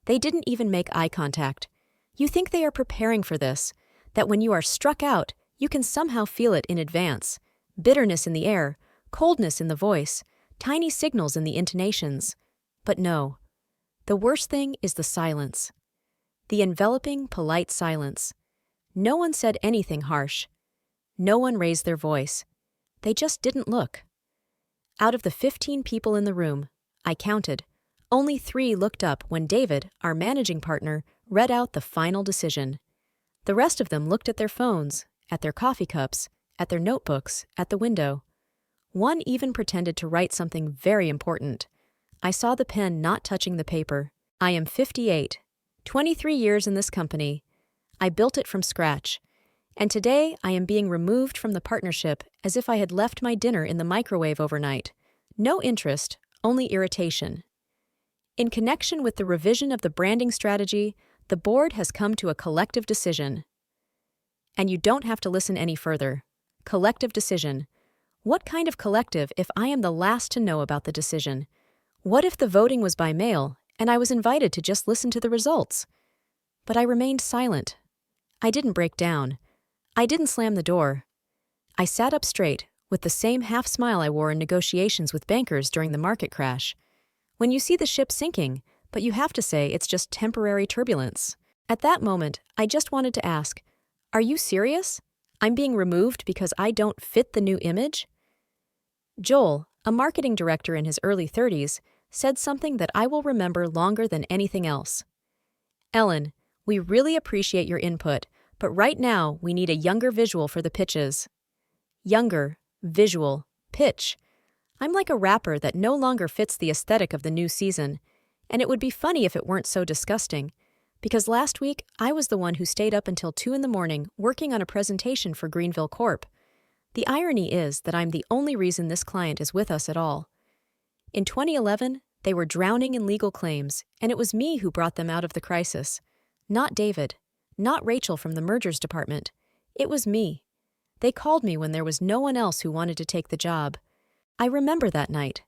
They didn't even make eye contact. You think they are preparing for this, that when you are struck out, you can somehow feel it in advance. Bitterness in the air, coldness in the voice, tiny signals in the intonations. But no. The worst thing is the silence. The enveloping, polite silence. No one said anything harsh. No one raised their voice. They just didn't look. Out of the 15 people in the room, I counted, only 3 looked up when David, our managing partner, read out the final decision. The rest of them looked at their phones, at their coffee cups, at their notebooks, at the window. One even pretended to write something very important. I saw the pen not touching the paper. I am 58, 23 years in this company. I built it from scratch. And today I am being removed from the partnership as if I had left my dinner in the microwave overnight. No interest, only irritation. In connection with the revision of the branding strategy, the board has come to a collective decision. And you don't have to listen any further. Collective decision. What kind of collective if I am the last to know about the decision? What if the voting was by mail and I was invited to just listen to the results? But I remained silent. I didn't break down. I didn't slam the door. I sat up straight, with the same half-smile I wore in negotiations with bankers during the market crash. When you see the ship sinking, but you have to say it's just temporary turbulence. At that moment, I just wanted to ask, are you serious? I'm being removed because I don't fit the new image? Joel, a marketing director in his early 30s, said something that I will remember longer than anything else. Ellen, we really appreciate your input, but right now we need a younger visual for the pitches. Younger, visual, pitch. I'm like a rapper that no longer fits the aesthetic of the new season, and it would be funny if it weren't so disgusting, because last week I was the one who stayed up until 2 a.m. working on a presentation for Greenville Corp. The irony is that I'm the only reason this client is with us at all. In 2011, they were drowning in legal claims, and it was me who brought them out of the crisis. Not David. Not Rachel from the mergers department. It was me. They called me when there was no one else who wanted to take the job. I remember that night.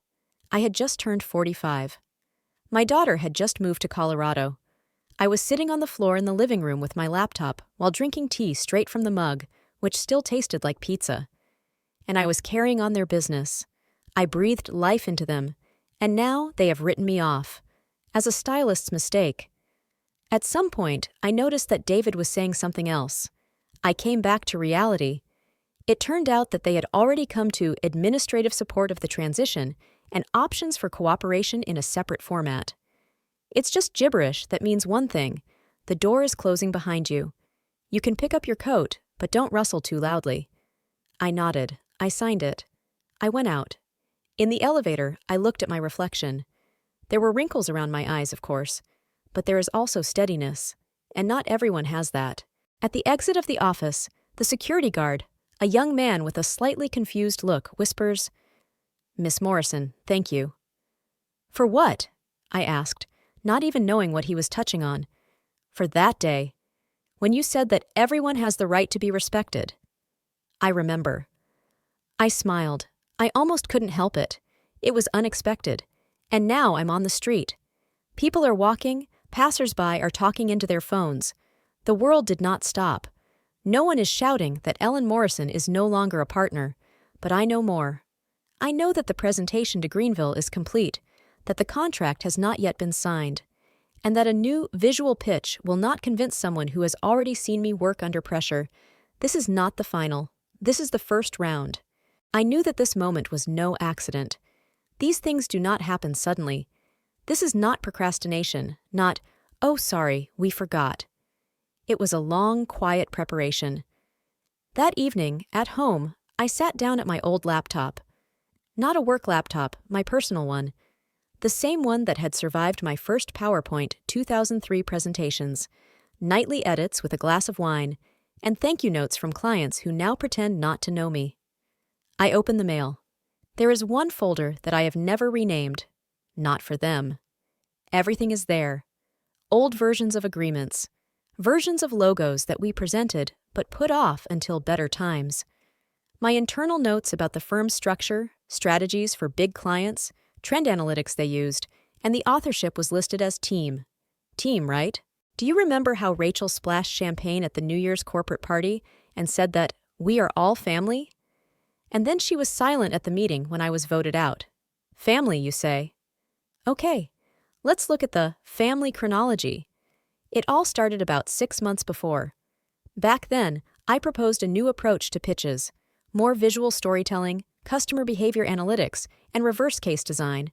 I had just turned 45. My daughter had just moved to Colorado. I was sitting on the floor in the living room with my laptop while drinking tea straight from the mug, which still tasted like pizza. And I was carrying on their business. I breathed life into them, and now they have written me off. As a stylist's mistake. At some point, I noticed that David was saying something else. I came back to reality. It turned out that they had already come to administrative support of the transition and options for cooperation in a separate format. It's just gibberish that means one thing. The door is closing behind you. You can pick up your coat, but don't rustle too loudly. I nodded. I signed it. I went out. In the elevator, I looked at my reflection. There were wrinkles around my eyes, of course. But there is also steadiness, and not everyone has that. At the exit of the office, the security guard, a young man with a slightly confused look, whispers, "Miss Morrison, thank you." "For what?" I asked, not even knowing what he was touching on. "For that day, when you said that everyone has the right to be respected." "I remember." I smiled. I almost couldn't help it. It was unexpected. And now I'm on the street. People are walking. Passers-by are talking into their phones. The world did not stop. No one is shouting that Ellen Morrison is no longer a partner, but I know more. I know that the presentation to Greenville is complete, that the contract has not yet been signed, and that a new visual pitch will not convince someone who has already seen me work under pressure. This is not the final. This is the first round. I knew that this moment was no accident. These things do not happen suddenly. This is not procrastination, not, "Oh, sorry, we forgot." It was a long, quiet preparation. That evening, at home, I sat down at my old laptop. Not a work laptop, my personal one. The same one that had survived my first PowerPoint 2003 presentations, nightly edits with a glass of wine, and thank you notes from clients who now pretend not to know me. I opened the mail. There is one folder that I have never renamed. Not for them. Everything is there. Old versions of agreements. Versions of logos that we presented but put off until better times. My internal notes about the firm's structure, strategies for big clients, trend analytics they used, and the authorship was listed as team. Team, right? Do you remember how Rachel splashed champagne at the New Year's corporate party and said that we are all family? And then she was silent at the meeting when I was voted out. Family, you say? Okay, let's look at the family chronology. It all started about 6 months before. Back then, I proposed a new approach to pitches, more visual storytelling, customer behavior analytics, and reverse case design.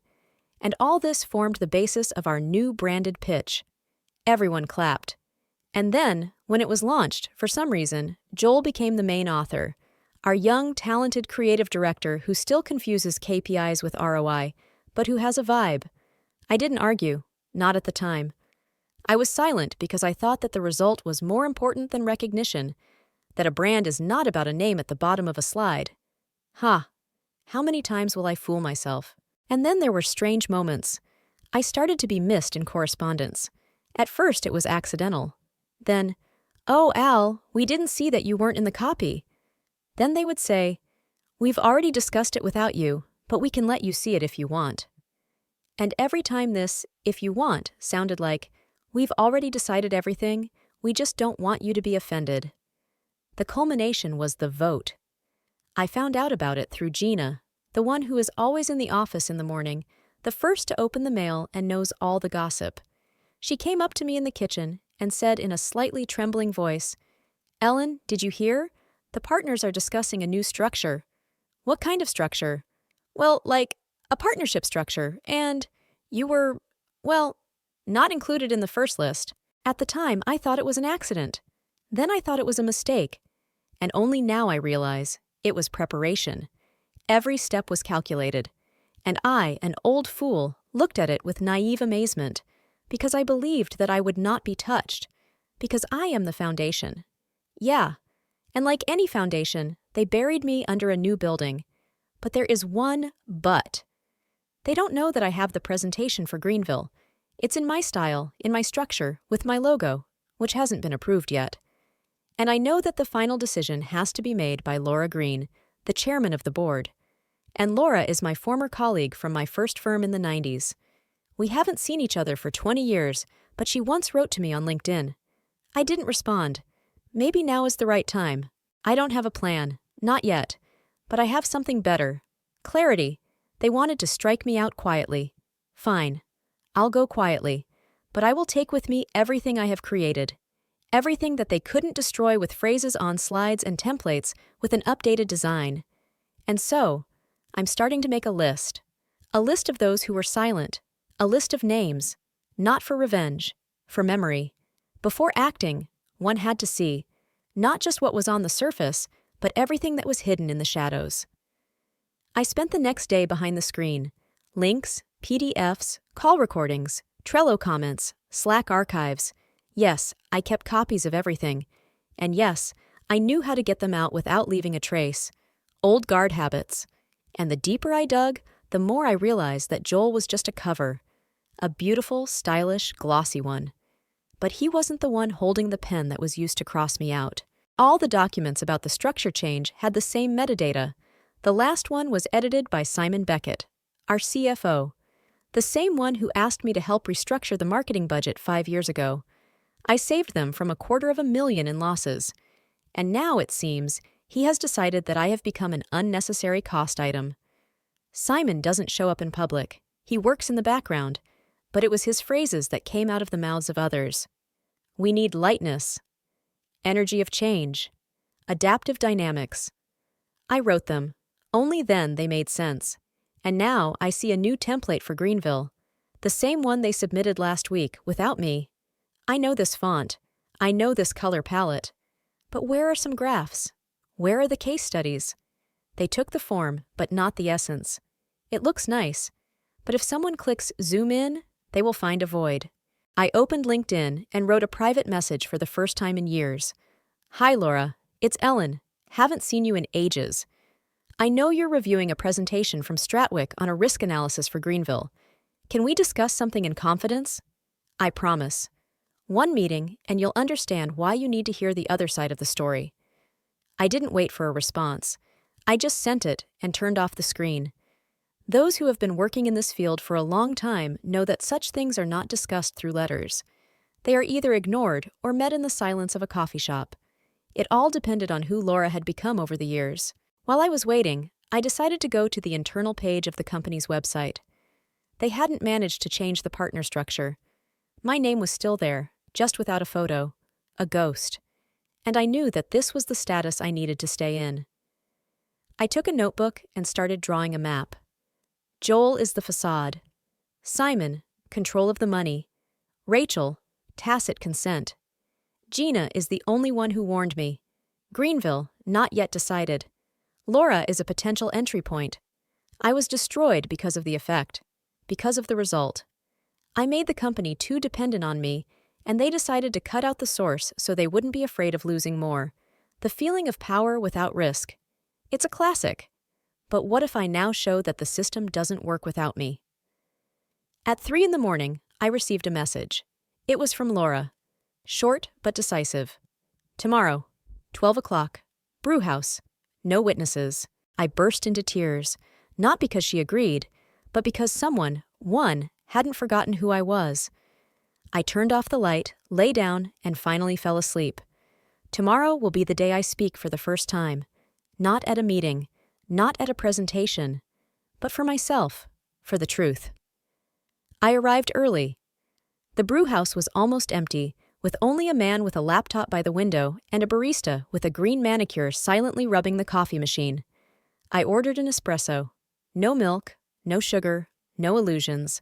And all this formed the basis of our new branded pitch. Everyone clapped. And then, when it was launched, for some reason, Joel became the main author, our young, talented creative director who still confuses KPIs with ROI, but who has a vibe. I didn't argue, not at the time. I was silent because I thought that the result was more important than recognition, that a brand is not about a name at the bottom of a slide. How many times will I fool myself? And then there were strange moments. I started to be missed in correspondence. At first it was accidental. Then, "Oh, Al, we didn't see that you weren't in the copy." Then they would say, "We've already discussed it without you, but we can let you see it if you want." And every time this, "if you want," sounded like, "We've already decided everything, we just don't want you to be offended." The culmination was the vote. I found out about it through Gina, the one who is always in the office in the morning, the first to open the mail and knows all the gossip. She came up to me in the kitchen and said in a slightly trembling voice, "Ellen, did you hear? The partners are discussing a new structure." "What kind of structure?" "Well, like, a partnership structure, and you were, well, not included in the first list." At the time, I thought it was an accident. Then I thought it was a mistake. And only now I realize it was preparation. Every step was calculated. And I, an old fool, looked at it with naive amazement, because I believed that I would not be touched, because I am the foundation. Yeah, and like any foundation, they buried me under a new building. But there is one but. They don't know that I have the presentation for Greenville. It's in my style, in my structure, with my logo, which hasn't been approved yet. And I know that the final decision has to be made by Laura Green, the chairman of the board. And Laura is my former colleague from my first firm in the 90s. We haven't seen each other for 20 years, but she once wrote to me on LinkedIn. I didn't respond. Maybe now is the right time. I don't have a plan, not yet, but I have something better. Clarity. They wanted to strike me out quietly. Fine. I'll go quietly, but I will take with me everything I have created. Everything that they couldn't destroy with phrases on slides and templates with an updated design. And so, I'm starting to make a list of those who were silent, a list of names, not for revenge, for memory. Before acting, one had to see, not just what was on the surface, but everything that was hidden in the shadows. I spent the next day behind the screen. Links, PDFs, call recordings, Trello comments, Slack archives. Yes, I kept copies of everything. And yes, I knew how to get them out without leaving a trace. Old guard habits. And the deeper I dug, the more I realized that Joel was just a cover. A beautiful, stylish, glossy one. But he wasn't the one holding the pen that was used to cross me out. All the documents about the structure change had the same metadata. The last one was edited by Simon Beckett, our CFO, the same one who asked me to help restructure the marketing budget 5 years ago. I saved them from $250,000 in losses. And now, it seems, he has decided that I have become an unnecessary cost item. Simon doesn't show up in public. He works in the background. But it was his phrases that came out of the mouths of others. We need lightness, energy of change, adaptive dynamics. I wrote them. Only then they made sense. And now I see a new template for Greenville, the same one they submitted last week without me. I know this font. I know this color palette. But where are some graphs? Where are the case studies? They took the form, but not the essence. It looks nice, but if someone clicks zoom in, they will find a void. I opened LinkedIn and wrote a private message for the first time in years. Hi, Laura. It's Ellen. Haven't seen you in ages. I know you're reviewing a presentation from Stratwick on a risk analysis for Greenville. Can we discuss something in confidence? I promise. One meeting, and you'll understand why you need to hear the other side of the story. I didn't wait for a response. I just sent it and turned off the screen. Those who have been working in this field for a long time know that such things are not discussed through letters. They are either ignored or met in the silence of a coffee shop. It all depended on who Laura had become over the years. While I was waiting, I decided to go to the internal page of the company's website. They hadn't managed to change the partner structure. My name was still there, just without a photo, a ghost. And I knew that this was the status I needed to stay in. I took a notebook and started drawing a map. Joel is the facade. Simon, control of the money. Rachel, tacit consent. Gina is the only one who warned me. Greenville, not yet decided. Laura is a potential entry point. I was destroyed because of the effect, because of the result. I made the company too dependent on me, and they decided to cut out the source so they wouldn't be afraid of losing more. The feeling of power without risk. It's a classic. But what if I now show that the system doesn't work without me? At 3 a.m, I received a message. It was from Laura. Short but decisive. Tomorrow, 12 o'clock, brewhouse. No witnesses. I burst into tears, not because she agreed, but because someone, hadn't forgotten who I was. I turned off the light, lay down, and finally fell asleep. Tomorrow will be the day I speak for the first time. Not at a meeting, not at a presentation, but for myself, for the truth. I arrived early. The brewhouse was almost empty, with only a man with a laptop by the window and a barista with a green manicure silently rubbing the coffee machine. I ordered an espresso. No milk, no sugar, no illusions.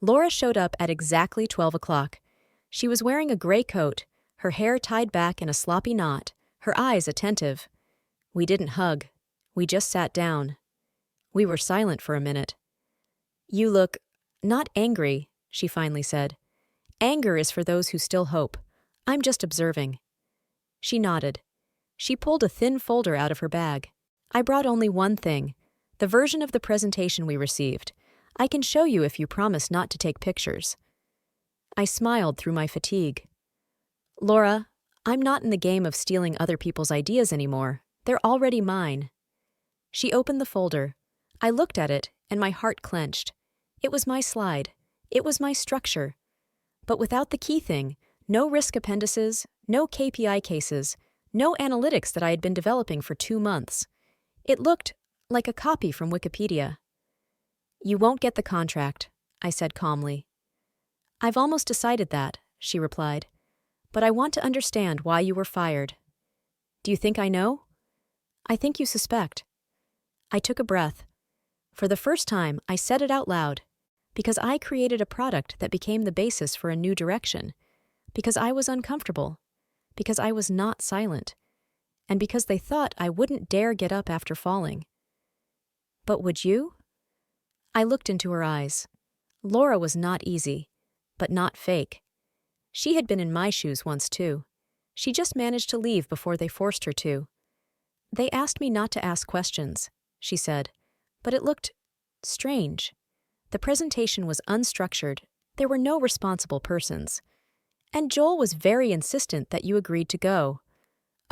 Laura showed up at exactly 12 o'clock. She was wearing a gray coat, her hair tied back in a sloppy knot, her eyes attentive. We didn't hug. We just sat down. We were silent for a minute. "You look not angry," she finally said. "Anger is for those who still hope. I'm just observing." She nodded. She pulled a thin folder out of her bag. "I brought only one thing, the version of the presentation we received. I can show you if you promise not to take pictures." I smiled through my fatigue. "Laura, I'm not in the game of stealing other people's ideas anymore. They're already mine." She opened the folder. I looked at it, and my heart clenched. It was my slide. It was my structure. But without the key thing, no risk appendices, no KPI cases, no analytics that I had been developing for 2 months. It looked like a copy from Wikipedia. "You won't get the contract," I said calmly. "I've almost decided that," she replied. "But I want to understand why you were fired." "Do you think I know?" "I think you suspect." I took a breath. For the first time, I said it out loud. Because I created a product that became the basis for a new direction. Because I was uncomfortable. Because I was not silent. And because they thought I wouldn't dare get up after falling. "But would you?" I looked into her eyes. Laura was not easy, but not fake. She had been in my shoes once too. She just managed to leave before they forced her to. "They asked me not to ask questions," she said, but it looked strange. The presentation was unstructured. There were no responsible persons. And Joel was very insistent that you agreed to go.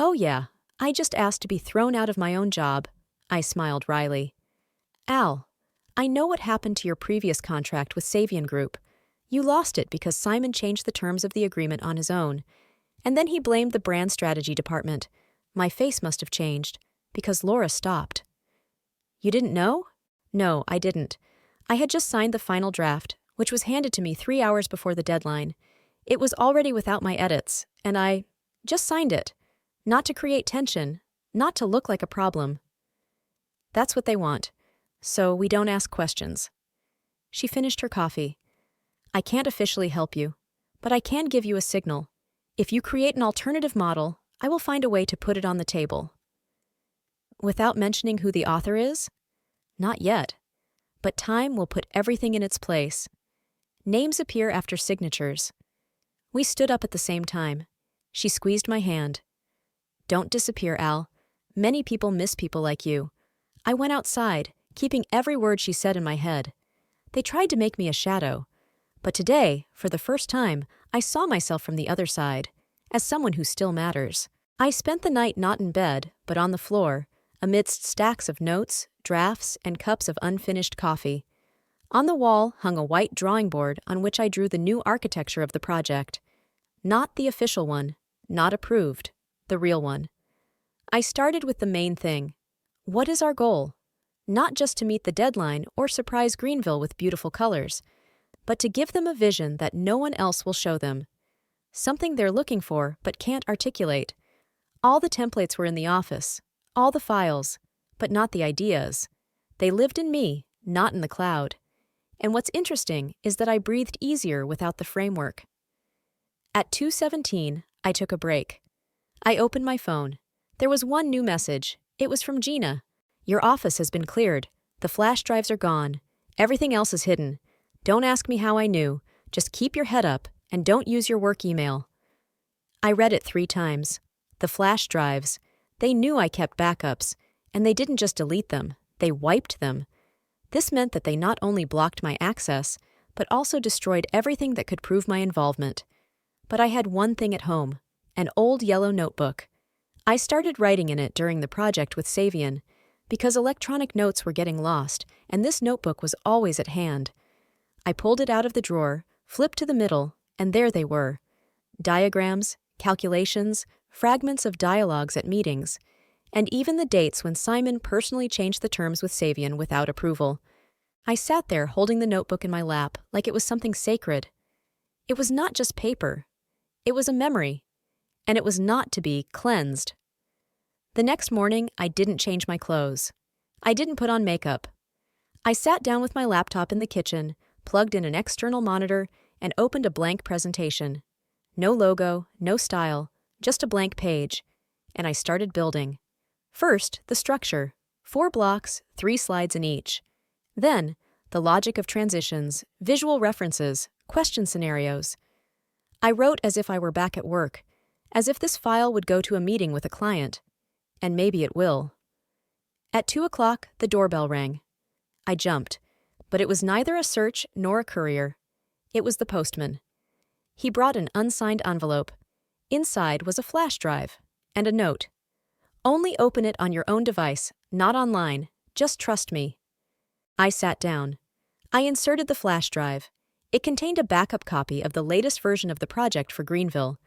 "Oh yeah, I just asked to be thrown out of my own job," I smiled wryly. "Al, I know what happened to your previous contract with Savian Group. You lost it because Simon changed the terms of the agreement on his own. And then he blamed the brand strategy department. My face must have changed, because Laura stopped." "You didn't know?" "No, I didn't. I had just signed the final draft, which was handed to me 3 hours before the deadline. It was already without my edits, and I just signed it. Not to create tension, not to look like a problem." "That's what they want. So we don't ask questions." She finished her coffee. "I can't officially help you, but I can give you a signal. If you create an alternative model, I will find a way to put it on the table." "Without mentioning who the author is?" "Not yet. But time will put everything in its place. Names appear after signatures." We stood up at the same time. She squeezed my hand. "Don't disappear, Al. Many people miss people like you." I went outside, keeping every word she said in my head. They tried to make me a shadow. But today, for the first time, I saw myself from the other side, as someone who still matters. I spent the night not in bed, but on the floor, amidst stacks of notes, drafts, and cups of unfinished coffee. On the wall hung a white drawing board on which I drew the new architecture of the project. Not the official one, not approved, the real one. I started with the main thing. What is our goal? Not just to meet the deadline or surprise Greenville with beautiful colors, but to give them a vision that no one else will show them. Something they're looking for but can't articulate. All the templates were in the office, all the files, but not the ideas. They lived in me, not in the cloud. And what's interesting is that I breathed easier without the framework. At 2:17, I took a break. I opened my phone. There was one new message. It was from Gina. Your office has been cleared. The flash drives are gone. Everything else is hidden. Don't ask me how I knew. Just keep your head up and don't use your work email. I read it 3 times. The flash drives. They knew I kept backups, and they didn't just delete them. They wiped them. This meant that they not only blocked my access, but also destroyed everything that could prove my involvement. But I had one thing at home, an old yellow notebook. I started writing in it during the project with Savian, because electronic notes were getting lost, and this notebook was always at hand. I pulled it out of the drawer, flipped to the middle, and there they were. Diagrams, calculations, fragments of dialogues at meetings, and even the dates when Simon personally changed the terms with Savian without approval. I sat there holding the notebook in my lap like it was something sacred. It was not just paper. It was a memory, and it was not to be cleansed. The next morning, I didn't change my clothes. I didn't put on makeup. I sat down with my laptop in the kitchen, plugged in an external monitor, and opened a blank presentation. No logo, no style, just a blank page. And I started building. First, the structure. 4 blocks, 3 slides in each. Then, the logic of transitions, visual references, question scenarios. I wrote as if I were back at work, as if this file would go to a meeting with a client. And maybe it will. At 2 o'clock, the doorbell rang. I jumped, but it was neither a search nor a courier. It was the postman. He brought an unsigned envelope. Inside was a flash drive and a note. Only open it on your own device, not online. Just trust me. I sat down. I inserted the flash drive. It contained a backup copy of the latest version of the project for Greenville,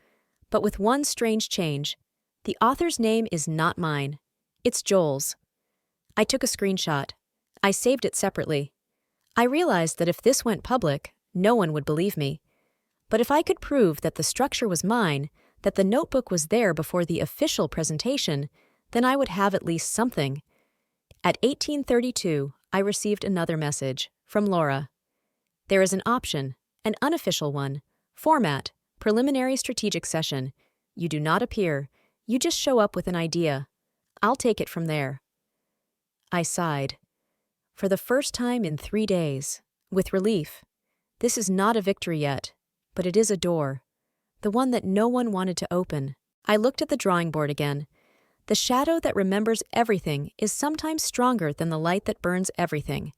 but with one strange change. The author's name is not mine. It's Joel's. I took a screenshot. I saved it separately. I realized that if this went public, no one would believe me. But if I could prove that the structure was mine, that the notebook was there before the official presentation, then I would have at least something. At 18:32, I received another message from Laura. There is an option, an unofficial one. Format, preliminary strategic session. You do not appear. You just show up with an idea. I'll take it from there. I sighed. For the first time in 3 days, with relief. This is not a victory yet, but it is a door. The one that no one wanted to open. I looked at the drawing board again. The shadow that remembers everything is sometimes stronger than the light that burns everything.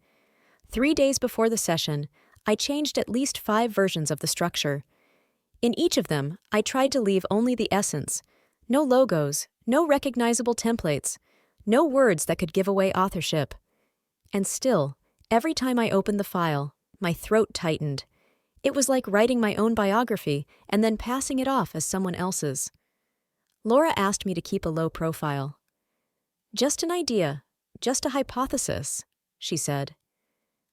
3 days before the session, I changed at least 5 versions of the structure. In each of them, I tried to leave only the essence. No logos, no recognizable templates, no words that could give away authorship. And still, every time I opened the file, my throat tightened. It was like writing my own biography and then passing it off as someone else's. Laura asked me to keep a low profile. Just an idea, just a hypothesis, she said.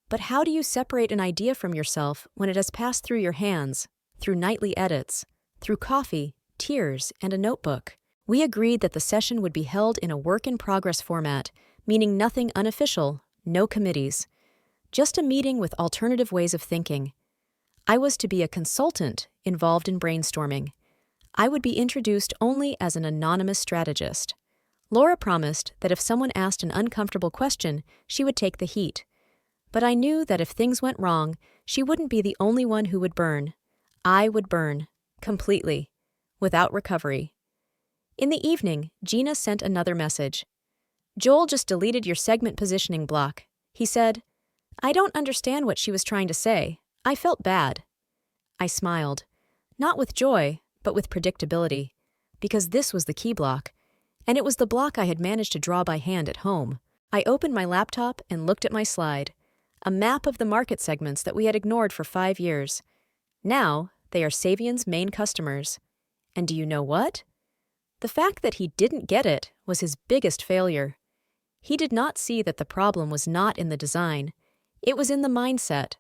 But how do you separate an idea from yourself when it has passed through your hands, through nightly edits, through coffee, tears, and a notebook? We agreed that the session would be held in a work-in-progress format, meaning nothing unofficial, no committees. Just a meeting with alternative ways of thinking. I was to be a consultant involved in brainstorming. I would be introduced only as an anonymous strategist. Laura promised that if someone asked an uncomfortable question, she would take the heat. But I knew that if things went wrong, she wouldn't be the only one who would burn. I would burn, completely, without recovery. In the evening, Gina sent another message. Joel just deleted your segment positioning block. He said, I don't understand what she was trying to say. I felt bad. I smiled, not with joy, but with predictability, because this was the key block, and it was the block I had managed to draw by hand at home. I opened my laptop and looked at my slide, a map of the market segments that we had ignored for 5 years. Now, They are Savian's main customers. And do you know what? The fact that he didn't get it was his biggest failure. He did not see that the problem was not in the design. It was in the mindset.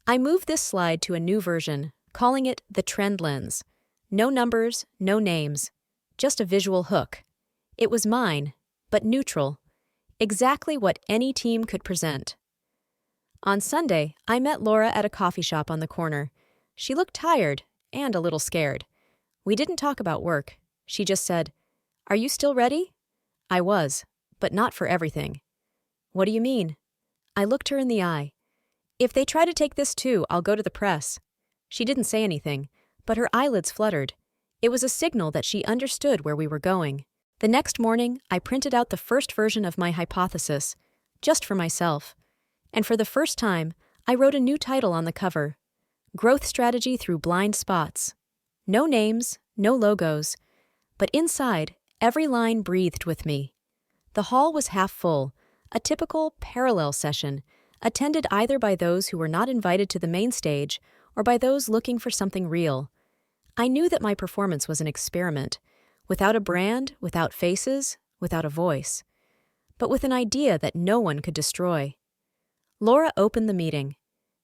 I moved this slide to a new version, calling it the trend lens. No numbers, no names, just a visual hook. It was mine, but neutral. Exactly what any team could present. On Sunday, I met Laura at a coffee shop on the corner. She looked tired and a little scared. We didn't talk about work. She just said, "Are you still ready?" I was, but not for everything. "What do you mean?" I looked her in the eye. "If they try to take this too, I'll go to the press." She didn't say anything, but her eyelids fluttered. It was a signal that she understood where we were going. The next morning, I printed out the first version of my hypothesis, just for myself. And for the first time, I wrote a new title on the cover: Growth Strategy Through Blind Spots. No names, no logos, but inside, every line breathed with me. The hall was half full, a typical parallel session, attended either by those who were not invited to the main stage or by those looking for something real. I knew that my performance was an experiment, without a brand, without faces, without a voice, but with an idea that no one could destroy. Laura opened the meeting.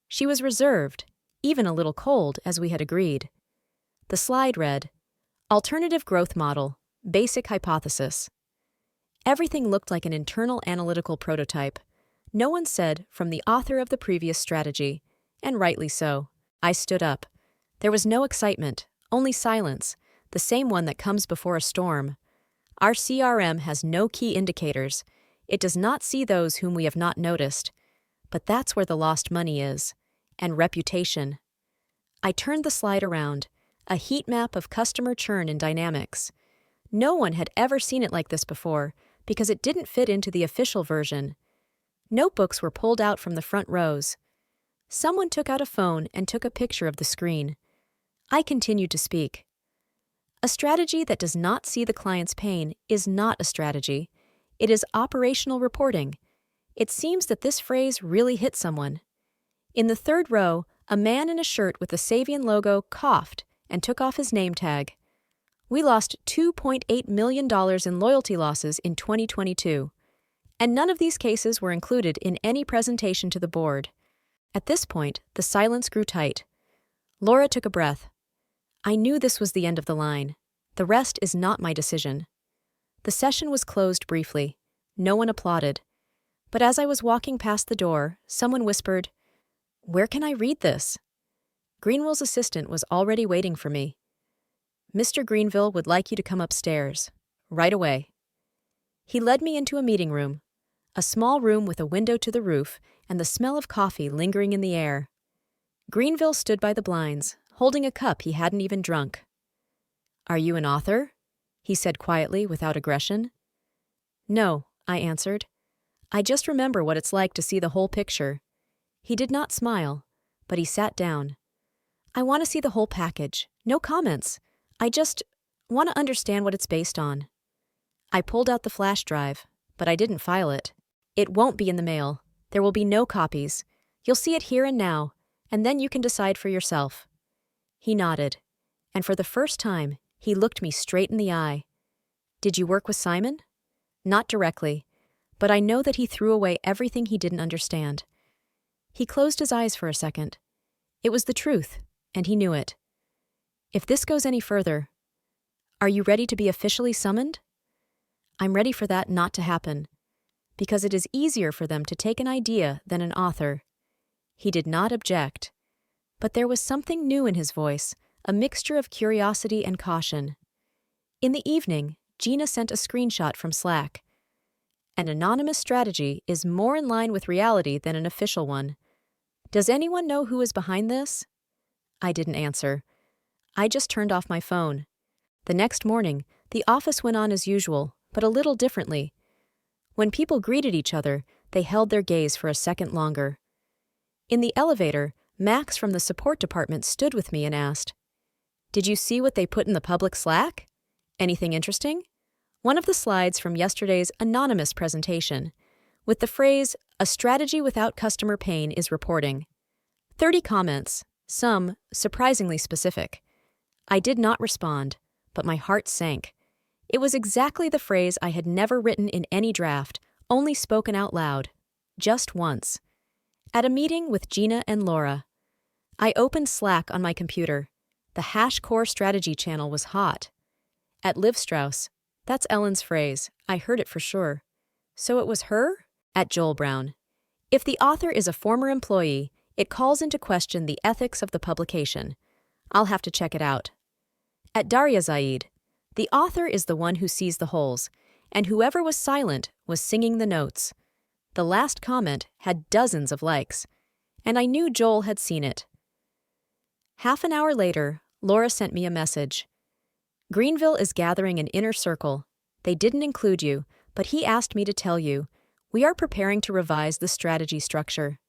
She was reserved, even a little cold, as we had agreed. The slide read, Alternative Growth Model, Basic Hypothesis. Everything looked like an internal analytical prototype. No one said, from the author of the previous strategy, and rightly so. I stood up. There was no excitement, only silence, the same one that comes before a storm. Our CRM has no key indicators. It does not see those whom we have not noticed. But that's where the lost money is, and reputation. I turned the slide around, a heat map of customer churn in dynamics. No one had ever seen it like this before, because it didn't fit into the official version. Notebooks were pulled out from the front rows. Someone took out a phone and took a picture of the screen. I continued to speak. A strategy that does not see the client's pain is not a strategy. It is operational reporting. It seems that this phrase really hit someone. In the third row, a man in a shirt with the Savian logo coughed and took off his name tag. We lost $2.8 million in loyalty losses in 2022, and none of these cases were included in any presentation to the board. At this point, the silence grew tight. Laura took a breath. I knew this was the end of the line. The rest is not my decision. The session was closed briefly. No one applauded. But as I was walking past the door, someone whispered, "Where can I read this?" Greenville's assistant was already waiting for me. "Mr. Greenville would like you to come upstairs. Right away." He led me into a meeting room, a small room with a window to the roof and the smell of coffee lingering in the air. Greenville stood by the blinds, holding a cup he hadn't even drunk. "Are you an author?" he said quietly, without aggression. "No," I answered. "I just remember what it's like to see the whole picture." He did not smile, but he sat down. "I want to see the whole package. No comments. I just want to understand what it's based on." I pulled out the flash drive, but I didn't file it. "It won't be in the mail. There will be no copies. You'll see it here and now, and then you can decide for yourself." He nodded, and for the first time, he looked me straight in the eye. "Did you work with Simon?" "Not directly, but I know that he threw away everything he didn't understand." He closed his eyes for a second. It was the truth, and he knew it. "If this goes any further, are you ready to be officially summoned?" "I'm ready for that not to happen, because it is easier for them to take an idea than an author." He did not object, but there was something new in his voice, a mixture of curiosity and caution. In the evening, Gina sent a screenshot from Slack. "An anonymous strategy is more in line with reality than an official one. Does anyone know who is behind this?" I didn't answer. I just turned off my phone. The next morning, the office went on as usual, but a little differently. When people greeted each other, they held their gaze for a second longer. In the elevator, Max from the support department stood with me and asked, "Did you see what they put in the public Slack? Anything interesting?" One of the slides from yesterday's anonymous presentation, with the phrase, "A strategy without customer pain is reporting." 30 comments, 0 likes. some surprisingly specific. I did not respond, but my heart sank. It was exactly the phrase I had never written in any draft, only spoken out loud. Just once. At a meeting with Gina and Laura. I opened Slack on my computer. The #core strategy channel was hot. At Liv Strauss. That's Ellen's phrase. I heard it for sure. So it was her? At Joel Brown. If the author is a former employee, it calls into question the ethics of the publication. I'll have to check it out. At Darya Zaid. The author is the one who sees the holes, and whoever was silent was singing the notes. The last comment had dozens of likes, and I knew Joel had seen it. Half an hour later, Laura sent me a message. Greenville is gathering an inner circle. They didn't include you, but he asked me to tell you. We are preparing to revise the strategy structure.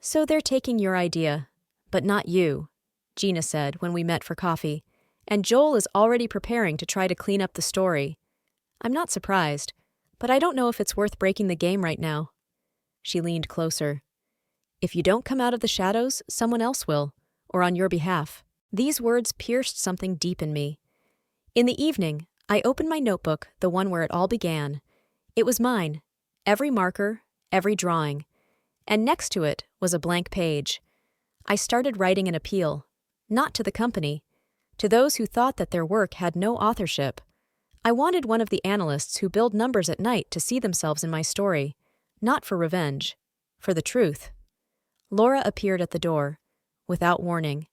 So they're taking your idea, but not you, Gina said when we met for coffee, and Joel is already preparing to try to clean up the story. I'm not surprised, but I don't know if it's worth breaking the game right now. She leaned closer. If you don't come out of the shadows, someone else will, or on your behalf. These words pierced something deep in me. In the evening, I opened my notebook, the one where it all began. It was mine, every marker, every drawing, and next to it was a blank page. I started writing an appeal, not to the company, to those who thought that their work had no authorship. I wanted one of the analysts who build numbers at night to see themselves in my story, not for revenge, for the truth. Laura appeared at the door, without warning.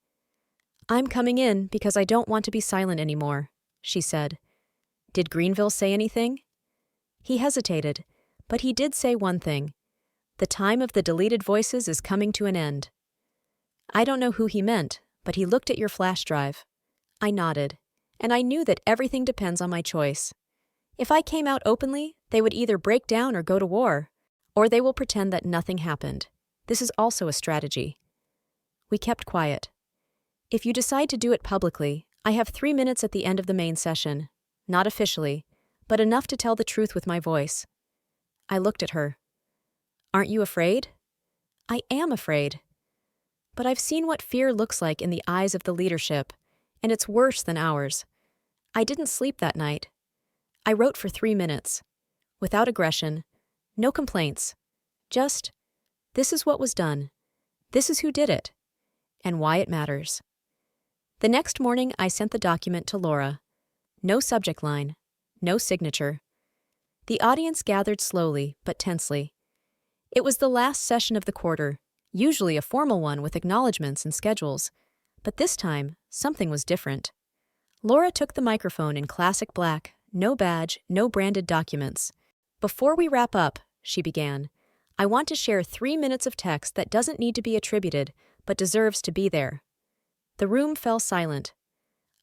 I'm coming in because I don't want to be silent anymore, she said. Did Greenville say anything? He hesitated, but he did say one thing. The time of the deleted voices is coming to an end. I don't know who he meant, but he looked at your flash drive. I nodded, and I knew that everything depends on my choice. If I came out openly, they would either break down or go to war, or they will pretend that nothing happened. This is also a strategy. We kept quiet. If you decide to do it publicly, I have 3 minutes at the end of the main session. Not officially, but enough to tell the truth with my voice. I looked at her. Aren't you afraid? I am afraid. But I've seen what fear looks like in the eyes of the leadership, and it's worse than ours. I didn't sleep that night. I wrote for 3 minutes. Without aggression, no complaints. Just, this is what was done. This is who did it, and why it matters. The next morning, I sent the document to Laura. No subject line, no signature. The audience gathered slowly, but tensely. It was the last session of the quarter, usually a formal one with acknowledgments and schedules. But this time, something was different. Laura took the microphone in classic black, no badge, no branded documents. Before we wrap up, she began, I want to share 3 minutes of text that doesn't need to be attributed, but deserves to be there. The room fell silent.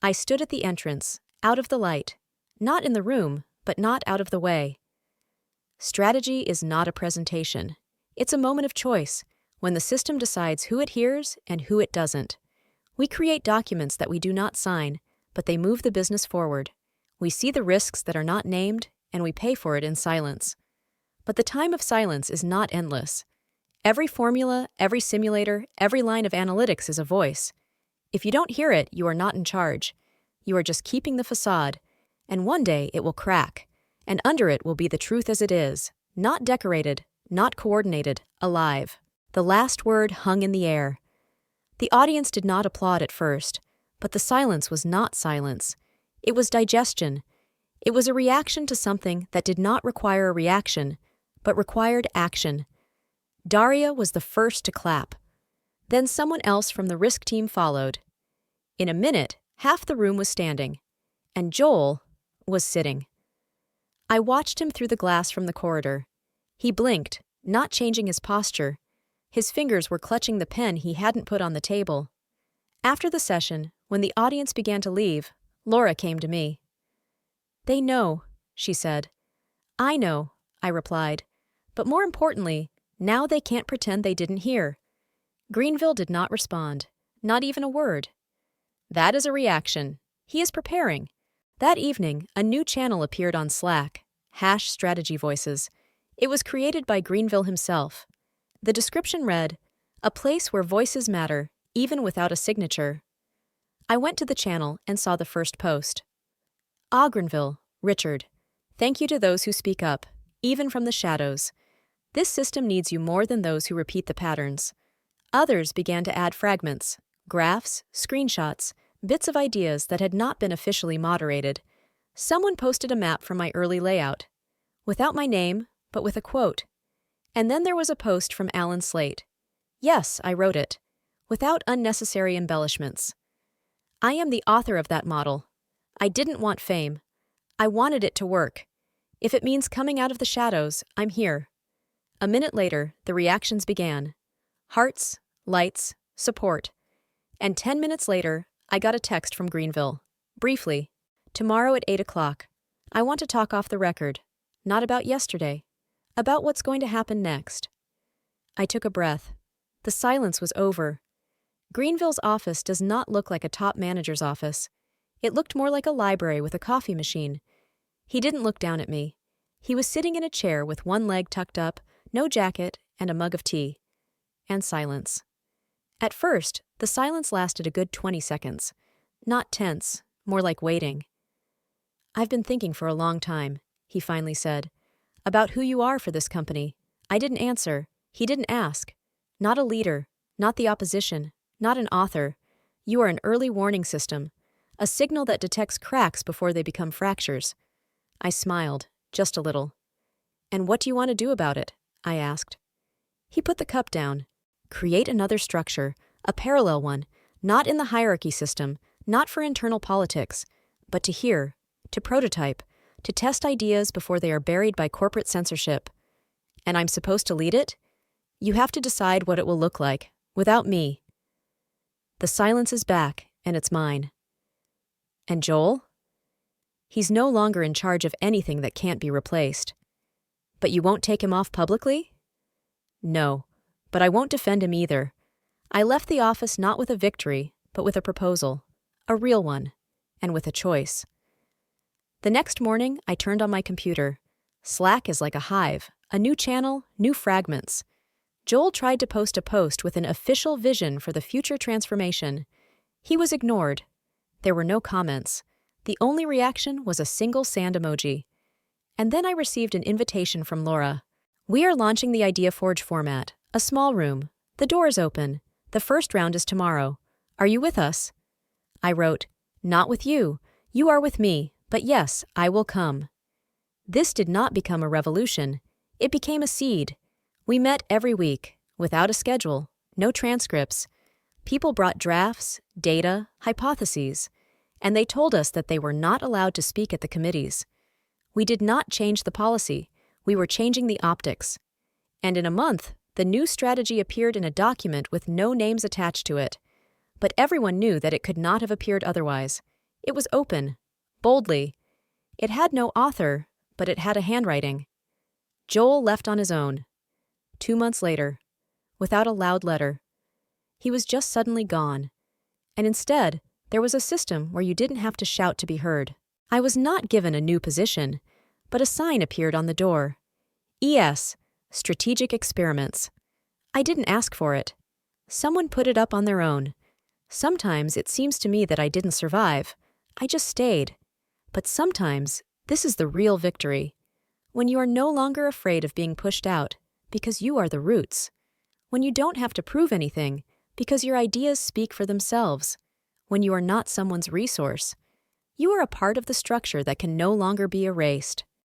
I stood at the entrance, out of the light, not in the room, but not out of the way. Strategy is not a presentation. It's a moment of choice, when the system decides who it hears and who it doesn't. We create documents that we do not sign, but they move the business forward. We see the risks that are not named, and we pay for it in silence. But the time of silence is not endless. Every formula, every simulator, every line of analytics is a voice. If you don't hear it, you are not in charge. You are just keeping the facade, and one day it will crack, and under it will be the truth as it is, not decorated, not coordinated, alive. The last word hung in the air. The audience did not applaud at first, but the silence was not silence. It was digestion. It was a reaction to something that did not require a reaction, but required action. Daria was the first to clap. Then someone else from the risk team followed. In a minute, half the room was standing, and Joel was sitting. I watched him through the glass from the corridor. He blinked, not changing his posture. His fingers were clutching the pen he hadn't put on the table. After the session, when the audience began to leave, Laura came to me. They know, she said. I know, I replied. But more importantly, now they can't pretend they didn't hear. Greenville did not respond, not even a word. That is a reaction. He is preparing. That evening, a new channel appeared on Slack, #Strategy Voices. It was created by Greenville himself. The description read, a place where voices matter, even without a signature. I went to the channel and saw the first post. Ogrenville, Richard. Thank you to those who speak up, even from the shadows. This system needs you more than those who repeat the patterns. Others began to add fragments, graphs, screenshots, bits of ideas that had not been officially moderated. Someone posted a map from my early layout, without my name, but with a quote. And then there was a post from Alan Slate. Yes, I wrote it, without unnecessary embellishments. I am the author of that model. I didn't want fame. I wanted it to work. If it means coming out of the shadows, I'm here. A minute later, the reactions began. Hearts, lights, support. And 10 minutes later, I got a text from Greenville. Briefly, tomorrow at 8 o'clock. I want to talk off the record. Not about yesterday. About what's going to happen next. I took a breath. The silence was over. Greenville's office does not look like a top manager's office. It looked more like a library with a coffee machine. He didn't look down at me. He was sitting in a chair with one leg tucked up, no jacket, and a mug of tea. And silence. At first, the silence lasted a good 20 seconds. Not tense, more like waiting. I've been thinking for a long time, he finally said, about who you are for this company. I didn't answer. He didn't ask. Not a leader, not the opposition, not an author. You are an early warning system, a signal that detects cracks before they become fractures. I smiled, just a little. And what do you want to do about it? I asked. He put the cup down. Create another structure, a parallel one, not in the hierarchy system, not for internal politics, but to hear, to prototype, to test ideas before they are buried by corporate censorship. And I'm supposed to lead it? You have to decide what it will look like, without me. The silence is back, and it's mine. And Joel? He's no longer in charge of anything that can't be replaced. But you won't take him off publicly? No, but I won't defend him either. I left the office not with a victory, but with a proposal, a real one, and with a choice. The next morning, I turned on my computer. Slack is like a hive, a new channel, new fragments. Joel tried to post a post with an official vision for the future transformation. He was ignored. There were no comments. The only reaction was a single sand emoji. And then I received an invitation from Laura. We are launching the IdeaForge format, a small room. The door is open. The first round is tomorrow. Are you with us? I wrote, not with you. You are with me, but yes, I will come. This did not become a revolution. It became a seed. We met every week, without a schedule, no transcripts. People brought drafts, data, hypotheses, and they told us that they were not allowed to speak at the committees. We did not change the policy. We were changing the optics. And in a month, the new strategy appeared in a document with no names attached to it. But everyone knew that it could not have appeared otherwise. It was open, boldly. It had no author, but it had a handwriting. Joel left on his own. 2 months later, without a loud letter. He was just suddenly gone. And instead, there was a system where you didn't have to shout to be heard. I was not given a new position, but a sign appeared on the door. ES, Strategic Experiments. I didn't ask for it. Someone put it up on their own. Sometimes it seems to me that I didn't survive. I just stayed. But sometimes this is the real victory. When you are no longer afraid of being pushed out, because you are the roots. When you don't have to prove anything, because your ideas speak for themselves. When you are not someone's resource. You are a part of the structure that can no longer be erased.